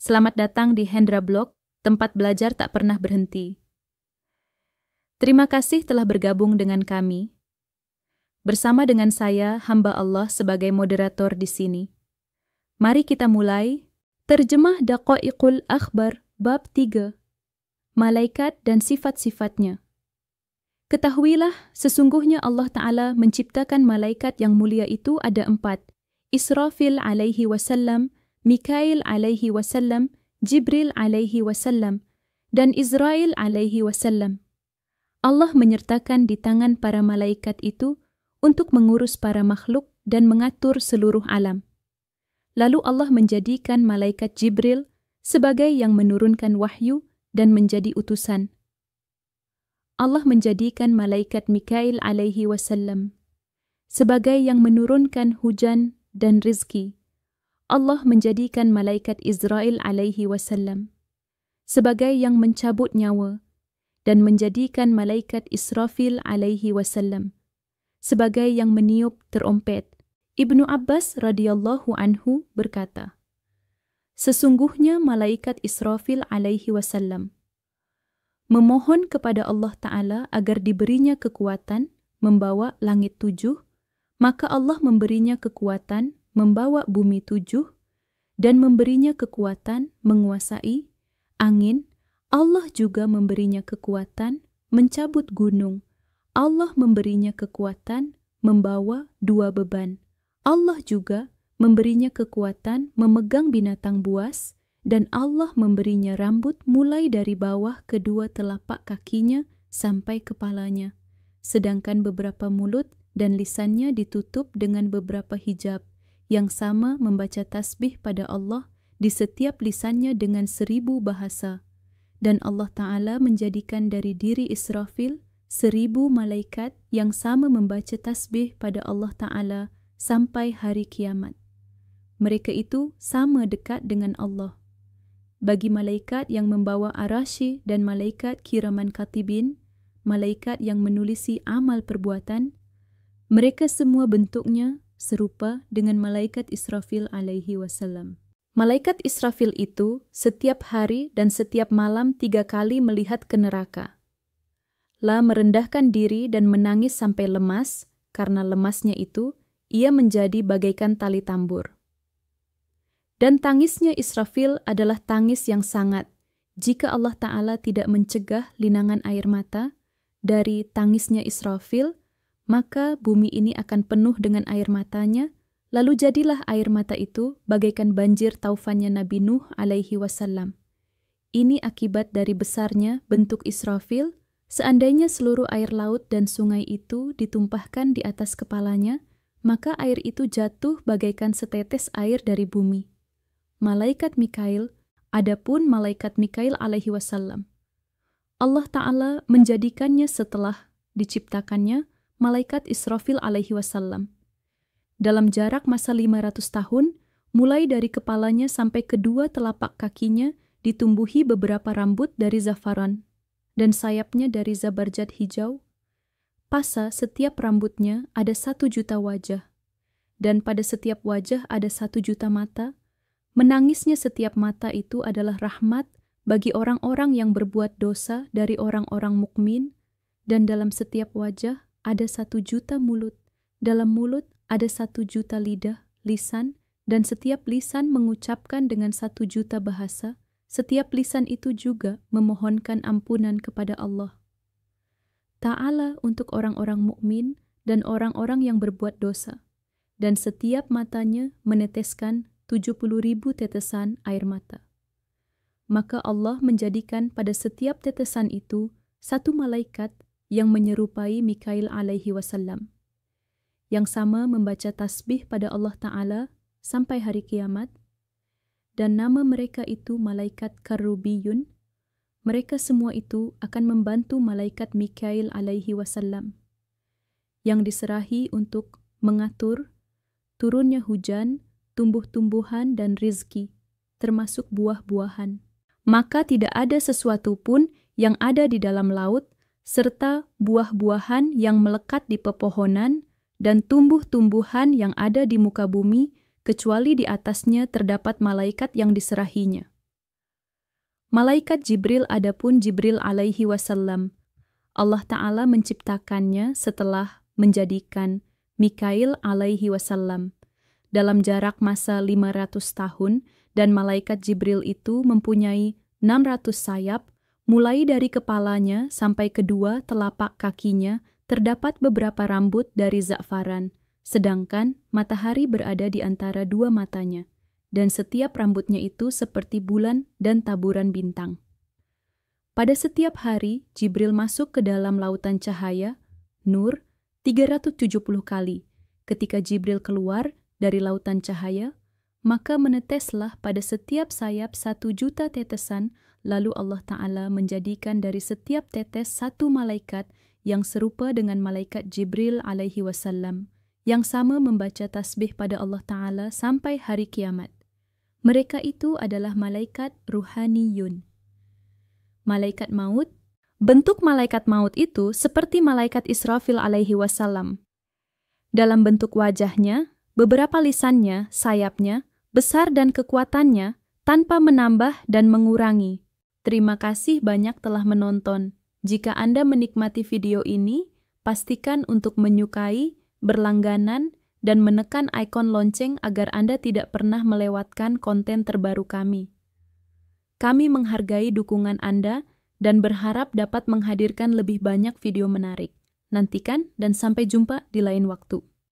Selamat datang di Hendra Blog, tempat belajar tak pernah berhenti. Terima kasih telah bergabung dengan kami. Bersama dengan saya, hamba Allah sebagai moderator di sini. Mari kita mulai. Terjemah Daqaiqul Akhbar, bab 3. Malaikat dan sifat-sifatnya. Ketahuilah, sesungguhnya Allah Ta'ala menciptakan malaikat yang mulia itu ada 4. Israfil alaihi wasallam, Mikail alaihi wasallam, Jibril alaihi wasallam, dan Israel alaihi wasallam. Allah menyertakan di tangan para malaikat itu untuk mengurus para makhluk dan mengatur seluruh alam. Lalu Allah menjadikan malaikat Jibril sebagai yang menurunkan wahyu dan menjadi utusan. Allah menjadikan malaikat Mikail alaihi wasallam sebagai yang menurunkan hujan dan rizki. Allah menjadikan malaikat Israel alaihi wasallam sebagai yang mencabut nyawa dan menjadikan malaikat Israfil alaihi wasallam sebagai yang meniup terompet. Ibnu Abbas radhiyallahu anhu berkata, sesungguhnya malaikat Israfil alaihi wasallam memohon kepada Allah Ta'ala agar diberinya kekuatan membawa langit 7, maka Allah memberinya kekuatan membawa bumi 7, dan memberinya kekuatan menguasai angin. Allah juga memberinya kekuatan mencabut gunung. Allah memberinya kekuatan membawa 2 beban. Allah juga memberinya kekuatan memegang binatang buas, dan Allah memberinya rambut mulai dari bawah kedua telapak kakinya sampai kepalanya, sedangkan beberapa mulut dan lisannya ditutup dengan beberapa hijab, yang sama membaca tasbih pada Allah di setiap lisannya dengan 1000 bahasa. Dan Allah Ta'ala menjadikan dari diri Israfil 1000 malaikat yang sama membaca tasbih pada Allah Ta'ala sampai hari kiamat. Mereka itu sama dekat dengan Allah. Bagi malaikat yang membawa arasy dan malaikat kiraman katibin, malaikat yang menulisi amal perbuatan, mereka semua bentuknya serupa dengan malaikat Israfil alaihi wasallam. Malaikat Israfil itu setiap hari dan setiap malam 3 kali melihat ke neraka. Merendahkan diri dan menangis sampai lemas, karena lemasnya itu ia menjadi bagaikan tali tambur. Dan tangisnya Israfil adalah tangis yang sangat, jika Allah Ta'ala tidak mencegah linangan air mata dari tangisnya Israfil, maka bumi ini akan penuh dengan air matanya, lalu jadilah air mata itu bagaikan banjir taufannya Nabi Nuh alaihi wasallam. Ini akibat dari besarnya bentuk Israfil. Seandainya seluruh air laut dan sungai itu ditumpahkan di atas kepalanya, maka air itu jatuh bagaikan setetes air dari bumi. Malaikat Mikail, adapun malaikat Mikail alaihi wasallam, Allah Ta'ala menjadikannya setelah diciptakannya malaikat Israfil alaihi wasallam. Dalam jarak masa 500 tahun, mulai dari kepalanya sampai kedua telapak kakinya ditumbuhi beberapa rambut dari zafaran, dan sayapnya dari zabarjad hijau. Pasa setiap rambutnya ada 1 juta wajah, dan pada setiap wajah ada 1 juta mata. Menangisnya setiap mata itu adalah rahmat bagi orang-orang yang berbuat dosa dari orang-orang mukmin, dan dalam setiap wajah ada 1 juta mulut. Dalam mulut ada 1 juta lidah, lisan, dan setiap lisan mengucapkan dengan 1 juta bahasa. Setiap lisan itu juga memohonkan ampunan kepada Allah Ta'ala untuk orang-orang mukmin dan orang-orang yang berbuat dosa, dan setiap matanya meneteskan 70.000 tetesan air mata. Maka Allah menjadikan pada setiap tetesan itu 1 malaikat yang menyerupai Mikail alaihi wasallam, yang sama membaca tasbih pada Allah Ta'ala sampai hari kiamat, dan nama mereka itu malaikat karubiyun. Mereka semua itu akan membantu malaikat Mikail alaihi wasallam, yang diserahi untuk mengatur turunnya hujan, tumbuh-tumbuhan dan rizki, termasuk buah-buahan. Maka tidak ada sesuatu pun yang ada di dalam laut, serta buah-buahan yang melekat di pepohonan, dan tumbuh-tumbuhan yang ada di muka bumi, kecuali di atasnya terdapat malaikat yang diserahinya. Malaikat Jibril adapun Jibril alaihi wasallam, Allah Ta'ala menciptakannya setelah menjadikan Mikail alaihi wasallam dalam jarak masa 500 tahun, dan malaikat Jibril itu mempunyai 600 sayap, mulai dari kepalanya sampai kedua telapak kakinya terdapat beberapa rambut dari za'faran, sedangkan matahari berada di antara dua matanya, dan setiap rambutnya itu seperti bulan dan taburan bintang. Pada setiap hari, Jibril masuk ke dalam lautan cahaya, Nur, 370 kali. Ketika Jibril keluar dari lautan cahaya, maka meneteslah pada setiap sayap 1.000.000 tetesan, lalu Allah Ta'ala menjadikan dari setiap tetes satu malaikat yang serupa dengan malaikat Jibril alaihi wasallam, yang sama membaca tasbih pada Allah Ta'ala sampai hari kiamat. Mereka itu adalah malaikat ruhaniyun. Malaikat maut, bentuk malaikat maut itu seperti malaikat Israfil alaihi wasallam. Dalam bentuk wajahnya, beberapa lisannya, sayapnya, besar dan kekuatannya, tanpa menambah dan mengurangi. Terima kasih banyak telah menonton. Jika Anda menikmati video ini, pastikan untuk menyukai, berlangganan, dan menekan ikon lonceng agar Anda tidak pernah melewatkan konten terbaru kami. Kami menghargai dukungan Anda dan berharap dapat menghadirkan lebih banyak video menarik. Nantikan dan sampai jumpa di lain waktu.